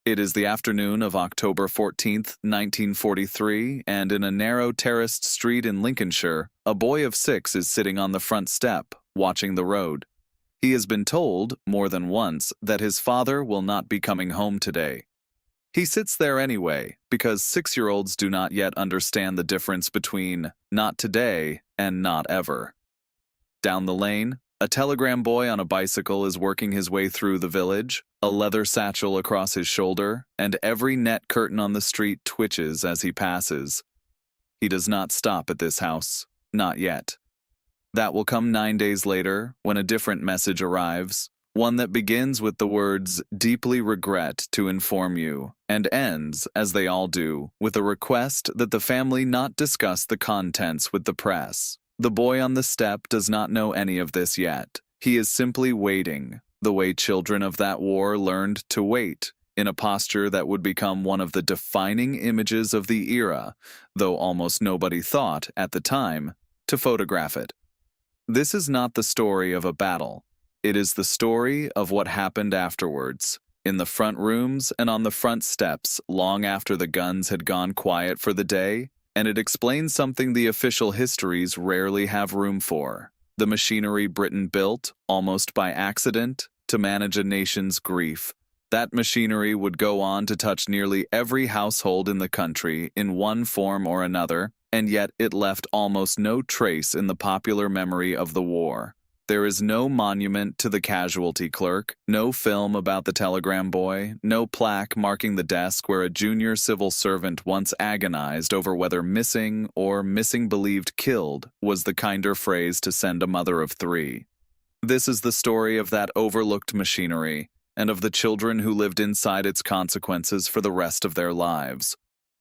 It is the afternoon of October 14th, 1943, and in a narrow terraced street in Lincolnshire, a boy of 6 is sitting on the front step, watching the road. He has been told, more than once, that his father will not be coming home today. He sits there anyway, because 6-year-olds do not yet understand the difference between not today and not ever. Down the lane, a telegram boy on a bicycle is working his way through the village, a leather satchel across his shoulder, and every net curtain on the street twitches as he passes. He does not stop at this house, not yet. That will come 9 days later, when a different message arrives, one that begins with the words, "Deeply regret to inform you," and ends, as they all do, with a request that the family not discuss the contents with the press. The boy on the step does not know any of this yet. He is simply waiting, the way children of that war learned to wait, in a posture that would become one of the defining images of the era, though almost nobody thought, at the time, to photograph it. This is not the story of a battle. It is the story of what happened afterwards, in the front rooms and on the front steps long after the guns had gone quiet for the day, and it explains something the official histories rarely have room for: the machinery Britain built, almost by accident, to manage a nation's grief. That machinery would go on to touch nearly every household in the country in one form or another, and yet it left almost no trace in the popular memory of the war. There is no monument to the casualty clerk, no film about the telegram boy, no plaque marking the desk where a junior civil servant once agonized over whether missing or missing believed killed was the kinder phrase to send a mother of 3. This is the story of that overlooked machinery, and of the children who lived inside its consequences for the rest of their lives.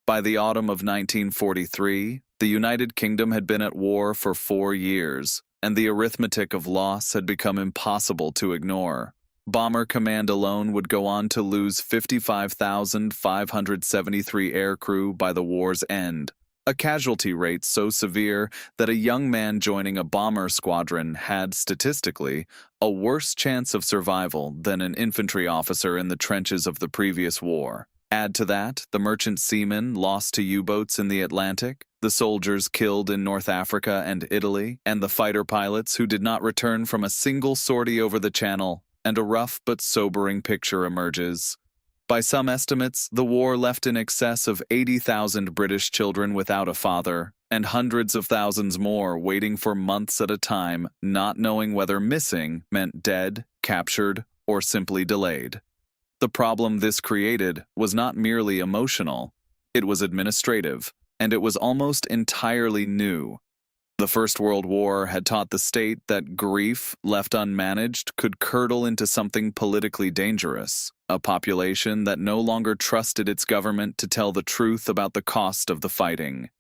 By the autumn of 1943, the United Kingdom had been at war for 4 years, and the arithmetic of loss had become impossible to ignore. Bomber Command alone would go on to lose 55,573 aircrew by the war's end, a casualty rate so severe that a young man joining a bomber squadron had, statistically, a worse chance of survival than an infantry officer in the trenches of the previous war. Add to that the merchant seamen lost to U-boats in the Atlantic, the soldiers killed in North Africa and Italy, and the fighter pilots who did not return from a single sortie over the Channel, and a rough but sobering picture emerges. By some estimates, the war left in excess of 80,000 British children without a father, and hundreds of thousands more waiting for months at a time, not knowing whether missing meant dead, captured, or simply delayed. The problem this created was not merely emotional, it was administrative, and it was almost entirely new. The First World War had taught the state that grief, left unmanaged, could curdle into something politically dangerous, a population that no longer trusted its government to tell the truth about the cost of the fighting.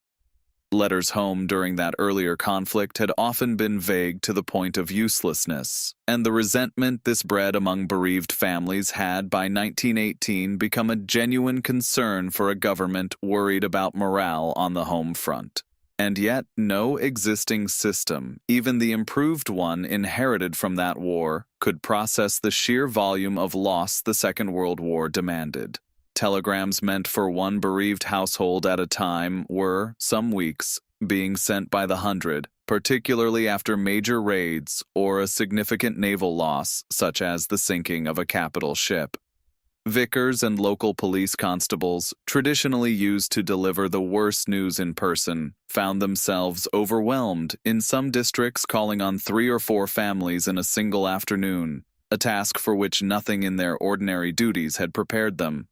Letters home during that earlier conflict had often been vague to the point of uselessness, and the resentment this bred among bereaved families had by 1918 become a genuine concern for a government worried about morale on the home front. And yet, no existing system, even the improved one inherited from that war, could process the sheer volume of loss the Second World War demanded. Telegrams meant for one bereaved household at a time were, some weeks, being sent by the hundred, particularly after major raids or a significant naval loss, such as the sinking of a capital ship. Vicars and local police constables, traditionally used to deliver the worst news in person, found themselves overwhelmed, in some districts calling on 3 or 4 families in a single afternoon, a task for which nothing in their ordinary duties had prepared them.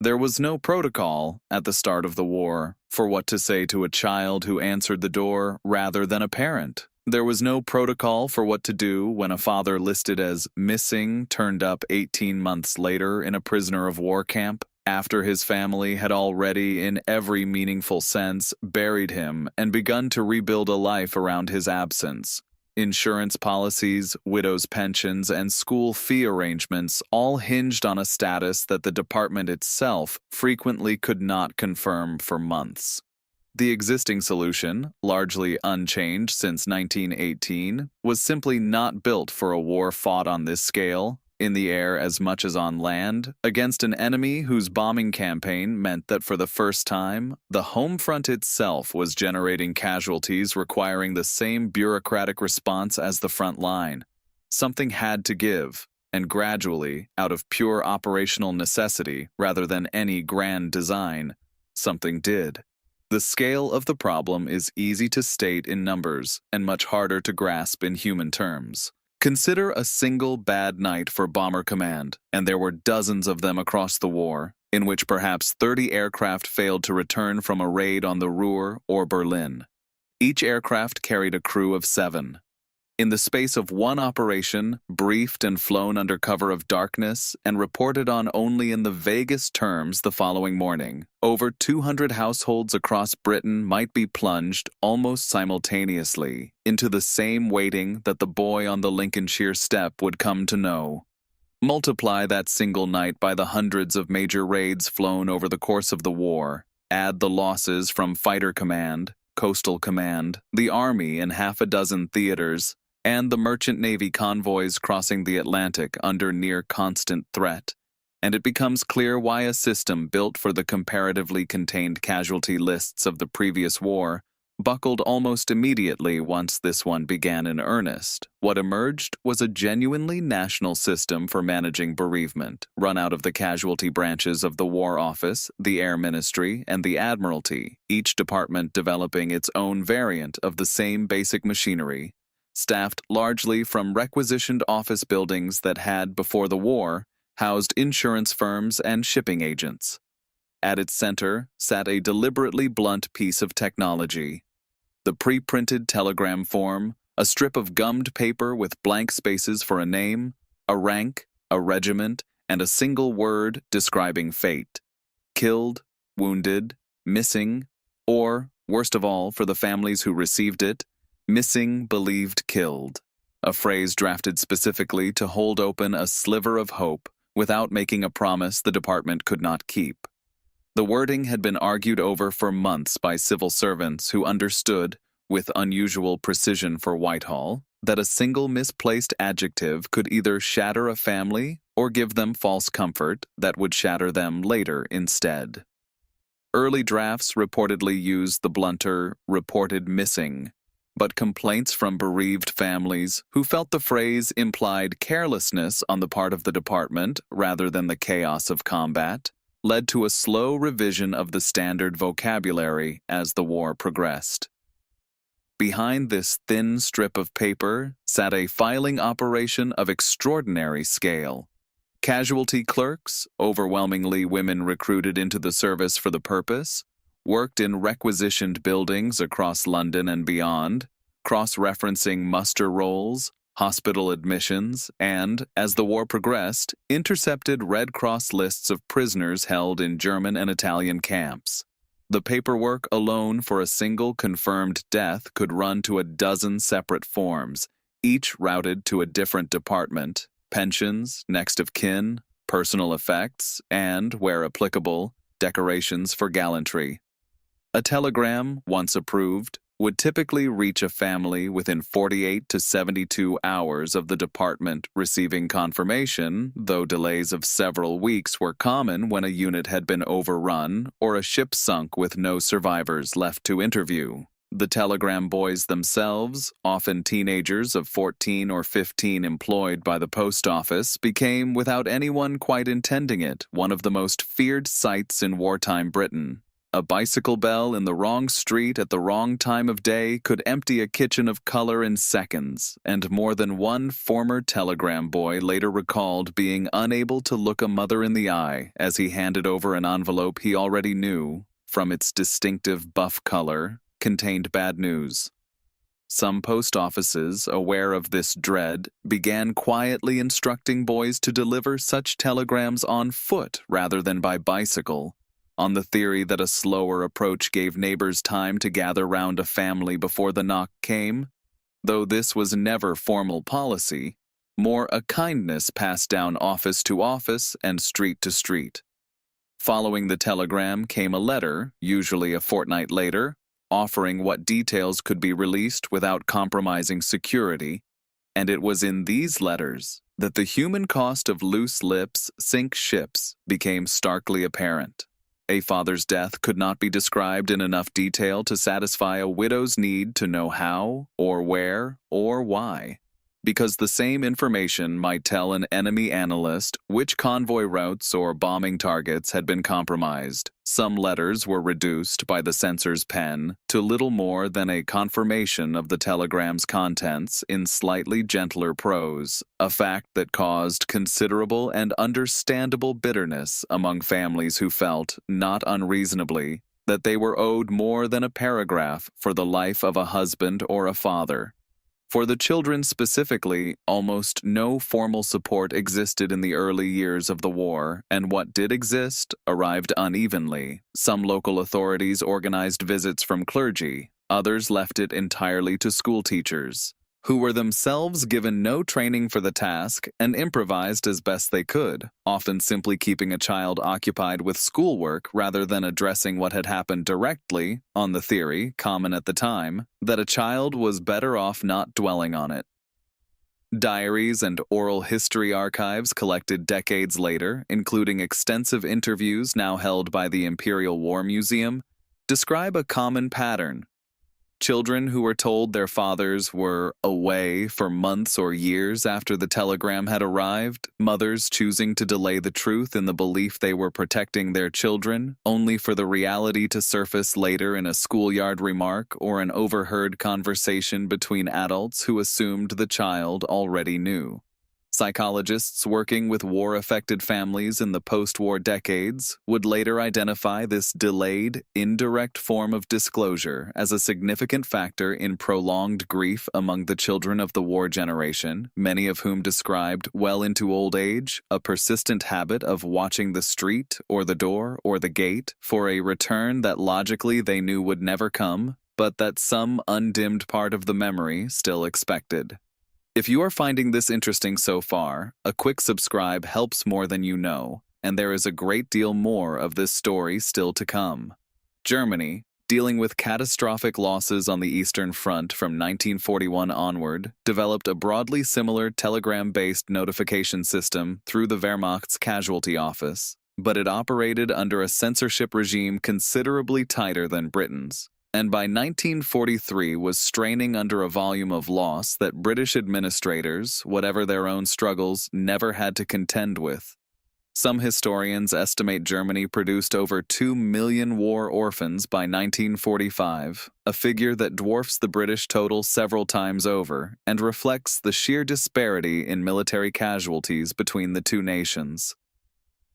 There was no protocol, at the start of the war, for what to say to a child who answered the door rather than a parent. There was no protocol for what to do when a father listed as missing turned up 18 months later in a prisoner of war camp, after his family had already, in every meaningful sense, buried him and begun to rebuild a life around his absence. Insurance policies, widows' pensions, and school fee arrangements all hinged on a status that the department itself frequently could not confirm for months. The existing solution, largely unchanged since 1918, was simply not built for a war fought on this scale, in the air as much as on land, against an enemy whose bombing campaign meant that for the first time, the home front itself was generating casualties requiring the same bureaucratic response as the front line. Something had to give, and gradually, out of pure operational necessity rather than any grand design, something did. The scale of the problem is easy to state in numbers and much harder to grasp in human terms. Consider a single bad night for Bomber Command, and there were dozens of them across the war, in which perhaps 30 aircraft failed to return from a raid on the Ruhr or Berlin. Each aircraft carried a crew of 7. In the space of one operation, briefed and flown under cover of darkness, and reported on only in the vaguest terms the following morning, over 200 households across Britain might be plunged almost simultaneously into the same waiting that the boy on the Lincolnshire steppe would come to know. Multiply that single night by the hundreds of major raids flown over the course of the war. Add the losses from Fighter Command, Coastal Command, the Army in half a dozen theaters, and the merchant navy convoys crossing the Atlantic under near constant threat, and it becomes clear why a system built for the comparatively contained casualty lists of the previous war buckled almost immediately once this one began in earnest. What emerged was a genuinely national system for managing bereavement, run out of the casualty branches of the War Office, the Air Ministry, and the Admiralty, each department developing its own variant of the same basic machinery, staffed largely from requisitioned office buildings that had, before the war, housed insurance firms and shipping agents. At its center sat a deliberately blunt piece of technology. The pre-printed telegram form, a strip of gummed paper with blank spaces for a name, a rank, a regiment, and a single word describing fate. Killed, wounded, missing, or, worst of all for the families who received it, missing, believed killed, a phrase drafted specifically to hold open a sliver of hope without making a promise the department could not keep. The wording had been argued over for months by civil servants who understood, with unusual precision for Whitehall, that a single misplaced adjective could either shatter a family or give them false comfort that would shatter them later instead. Early drafts reportedly used the blunter "reported missing," but complaints from bereaved families who felt the phrase implied carelessness on the part of the department rather than the chaos of combat led to a slow revision of the standard vocabulary as the war progressed. Behind this thin strip of paper sat a filing operation of extraordinary scale. Casualty clerks, overwhelmingly women recruited into the service for the purpose, worked in requisitioned buildings across London and beyond, cross-referencing muster rolls, hospital admissions, and, as the war progressed, intercepted Red Cross lists of prisoners held in German and Italian camps. The paperwork alone for a single confirmed death could run to a dozen separate forms, each routed to a different department: pensions, next of kin, personal effects, and, where applicable, decorations for gallantry. A telegram, once approved, would typically reach a family within 48 to 72 hours of the department receiving confirmation, though delays of several weeks were common when a unit had been overrun or a ship sunk with no survivors left to interview. The telegram boys themselves, often teenagers of 14 or 15 employed by the post office, became, without anyone quite intending it, one of the most feared sights in wartime Britain. A bicycle bell in the wrong street at the wrong time of day could empty a kitchen of color in seconds, and more than one former telegram boy later recalled being unable to look a mother in the eye as he handed over an envelope he already knew, from its distinctive buff color, contained bad news. Some post offices, aware of this dread, began quietly instructing boys to deliver such telegrams on foot rather than by bicycle, on the theory that a slower approach gave neighbors time to gather round a family before the knock came. Though this was never formal policy, more a kindness passed down office to office and street to street. Following the telegram came a letter, usually a fortnight later, offering what details could be released without compromising security, and it was in these letters That the human cost of loose lips sink ships became starkly apparent. A father's death could not be described in enough detail to satisfy a widow's need to know how, or where, or why, because the same information might tell an enemy analyst which convoy routes or bombing targets had been compromised. Some letters were reduced by the censor's pen to little more than a confirmation of the telegram's contents in slightly gentler prose, a fact that caused considerable and understandable bitterness among families who felt, not unreasonably, that they were owed more than a paragraph for the life of a husband or a father. For the children specifically, almost no formal support existed in the early years of the war, and what did exist arrived unevenly. Some local authorities organized visits from clergy, others left it entirely to school teachers, who were themselves given no training for the task and improvised as best they could, often simply keeping a child occupied with schoolwork rather than addressing what had happened directly, on the theory, common at the time, that a child was better off not dwelling on it. Diaries and oral history archives collected decades later, including extensive interviews now held by the Imperial War Museum, describe a common pattern. Children who were told their fathers were away for months or years after the telegram had arrived, mothers choosing to delay the truth in the belief they were protecting their children, only for the reality to surface later in a schoolyard remark or an overheard conversation between adults who assumed the child already knew. Psychologists working with war-affected families in the post-war decades would later identify this delayed, indirect form of disclosure as a significant factor in prolonged grief among the children of the war generation, many of whom described, well into old age, a persistent habit of watching the street or the door or the gate for a return that logically they knew would never come, but that some undimmed part of the memory still expected. If you are finding this interesting so far, a quick subscribe helps more than you know, and there is a great deal more of this story still to come. Germany, dealing with catastrophic losses on the Eastern Front from 1941 onward, developed a broadly similar telegram-based notification system through the Wehrmacht's casualty office, but it operated under a censorship regime considerably tighter than Britain's, and by 1943 was straining under a volume of loss that British administrators, whatever their own struggles, never had to contend with. Some historians estimate Germany produced over 2 million war orphans by 1945, a figure that dwarfs the British total several times over and reflects the sheer disparity in military casualties between the two nations.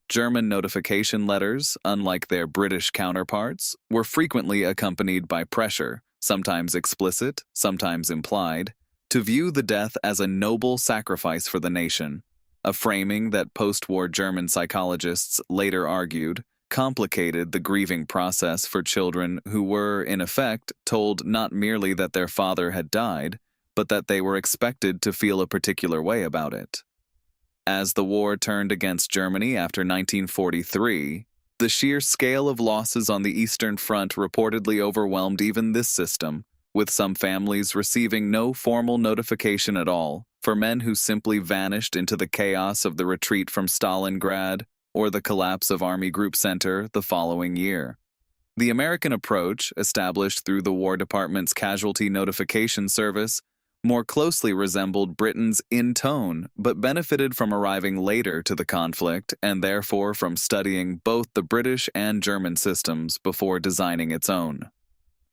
German notification letters, unlike their British counterparts, were frequently accompanied by pressure, sometimes explicit, sometimes implied, to view the death as a noble sacrifice for the nation, a framing that post-war German psychologists later argued complicated the grieving process for children who were, in effect, told not merely that their father had died, but that they were expected to feel a particular way about it. As the war turned against Germany after 1943, the sheer scale of losses on the Eastern Front reportedly overwhelmed even this system, with some families receiving no formal notification at all for men who simply vanished into the chaos of the retreat from Stalingrad or the collapse of Army Group Center the following year. The American approach, established through the War Department's Casualty Notification Service, more closely resembled Britain's in tone, but benefited from arriving later to the conflict and therefore from studying both the British and German systems before designing its own.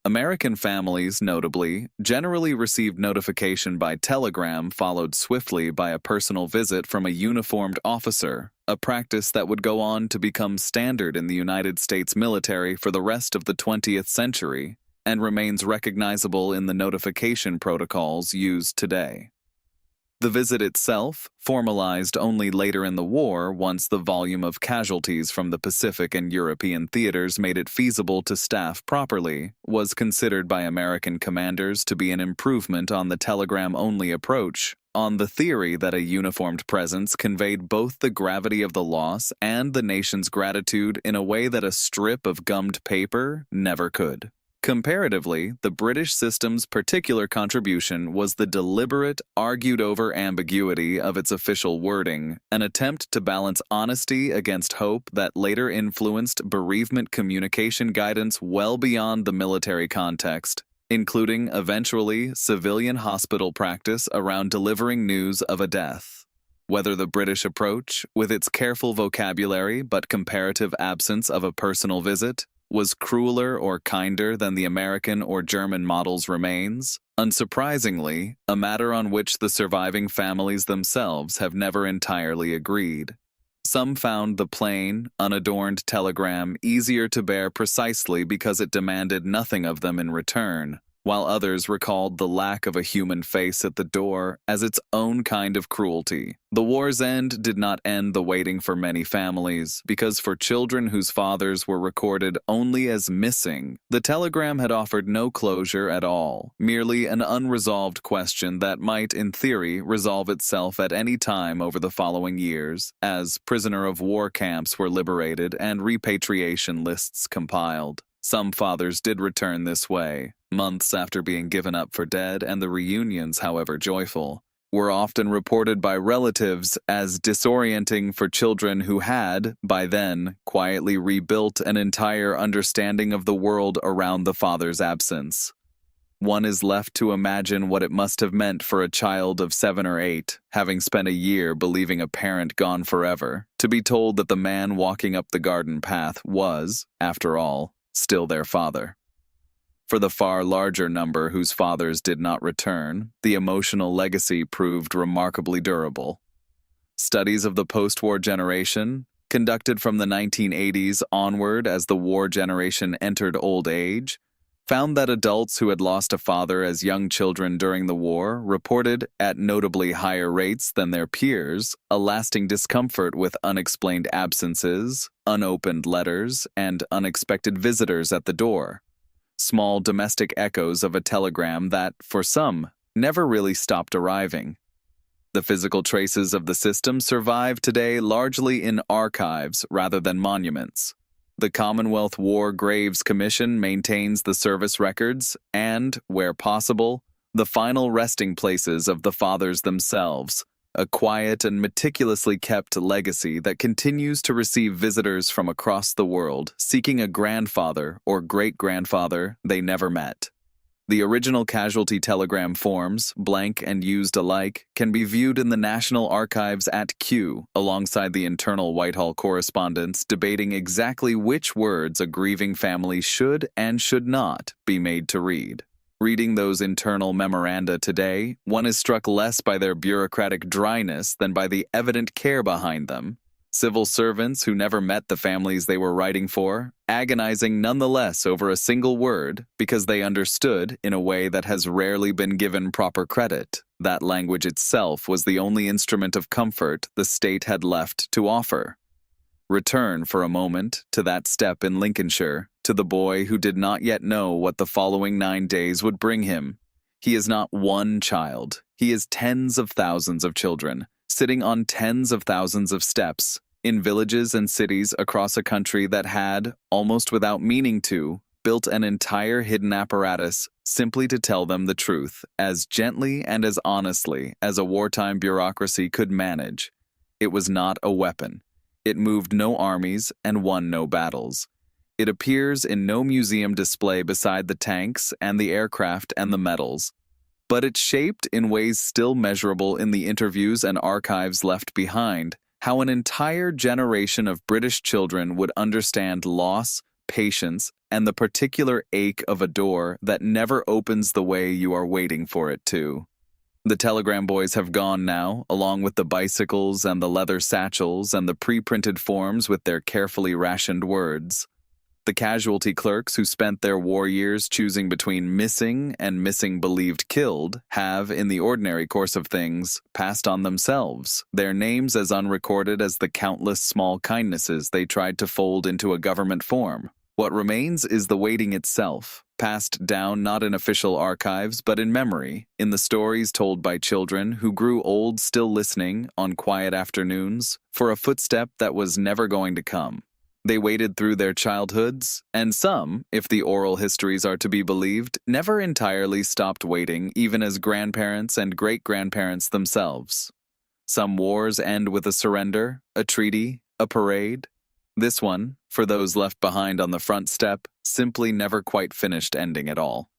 American families, notably, generally received notification by telegram followed swiftly by a personal visit from a uniformed officer, a practice that would go on to become standard in the United States military for the rest of the 20th century, and remains recognizable in the notification protocols used today. The visit itself, formalized only later in the war once the volume of casualties from the Pacific and European theaters made it feasible to staff properly, was considered by American commanders to be an improvement on the telegram-only approach, on the theory that a uniformed presence conveyed both the gravity of the loss and the nation's gratitude in a way that a strip of gummed paper never could. Comparatively, the British system's particular contribution was the deliberate, argued-over ambiguity of its official wording, an attempt to balance honesty against hope that later influenced bereavement communication guidance well beyond the military context, including, eventually, civilian hospital practice around delivering news of a death. Whether the British approach, with its careful vocabulary but comparative absence of a personal visit, was crueler or kinder than the American or German models remains, unsurprisingly, a matter on which the surviving families themselves have never entirely agreed. Some found the plain, unadorned telegram easier to bear precisely because it demanded nothing of them in return, while others recalled the lack of a human face at the door as its own kind of cruelty. The war's end did not end the waiting for many families, because for children whose fathers were recorded only as missing, the telegram had offered no closure at all, merely an unresolved question that might, in theory, resolve itself at any time over the following years, as prisoner of war camps were liberated and repatriation lists compiled. Some fathers did return this way, months after being given up for dead, and the reunions, however joyful, were often reported by relatives as disorienting for children who had, by then, quietly rebuilt an entire understanding of the world around the father's absence. One is left to imagine what it must have meant for a child of 7 or 8, having spent a year believing a parent gone forever, to be told that the man walking up the garden path was, after all, still their father. For the far larger number whose fathers did not return, the emotional legacy proved remarkably durable. Studies of the post-war generation, conducted from the 1980s onward as the war generation entered old age, found that adults who had lost a father as young children during the war reported, at notably higher rates than their peers, a lasting discomfort with unexplained absences, unopened letters, and unexpected visitors at the door. Small domestic echoes of a telegram that, for some, never really stopped arriving. The physical traces of the system survive today largely in archives rather than monuments. The Commonwealth War Graves Commission maintains the service records and, where possible, the final resting places of the fathers themselves, a quiet and meticulously kept legacy that continues to receive visitors from across the world seeking a grandfather or great-grandfather they never met. The original casualty telegram forms, blank and used alike, can be viewed in the National Archives at Kew, alongside the internal Whitehall correspondence debating exactly which words a grieving family should and should not be made to read. Reading those internal memoranda today, one is struck less by their bureaucratic dryness than by the evident care behind them. Civil servants who never met the families they were writing for, agonizing nonetheless over a single word because they understood, in a way that has rarely been given proper credit, that language itself was the only instrument of comfort the state had left to offer. Return for a moment to that step in Lincolnshire, to the boy who did not yet know what the following 9 days would bring him. He is not one child, he is tens of thousands of children, sitting on tens of thousands of steps, in villages and cities across a country that had, almost without meaning to, built an entire hidden apparatus simply to tell them the truth, as gently and as honestly as a wartime bureaucracy could manage. It was not a weapon. It moved no armies and won no battles. It appears in no museum display beside the tanks and the aircraft and the medals. But it shaped, in ways still measurable in the interviews and archives left behind, how an entire generation of British children would understand loss, patience, and the particular ache of a door that never opens the way you are waiting for it to. The telegram boys have gone now, along with the bicycles and the leather satchels and the pre-printed forms with their carefully rationed words. The casualty clerks who spent their war years choosing between missing and missing believed killed have, in the ordinary course of things, passed on themselves, their names as unrecorded as the countless small kindnesses they tried to fold into a government form. What remains is the waiting itself, passed down not in official archives but in memory, in the stories told by children who grew old still listening, on quiet afternoons, for a footstep that was never going to come. They waited through their childhoods, and some, if the oral histories are to be believed, never entirely stopped waiting even as grandparents and great-grandparents themselves. Some wars end with a surrender, a treaty, a parade. This one, for those left behind on the front step, simply never quite finished ending at all.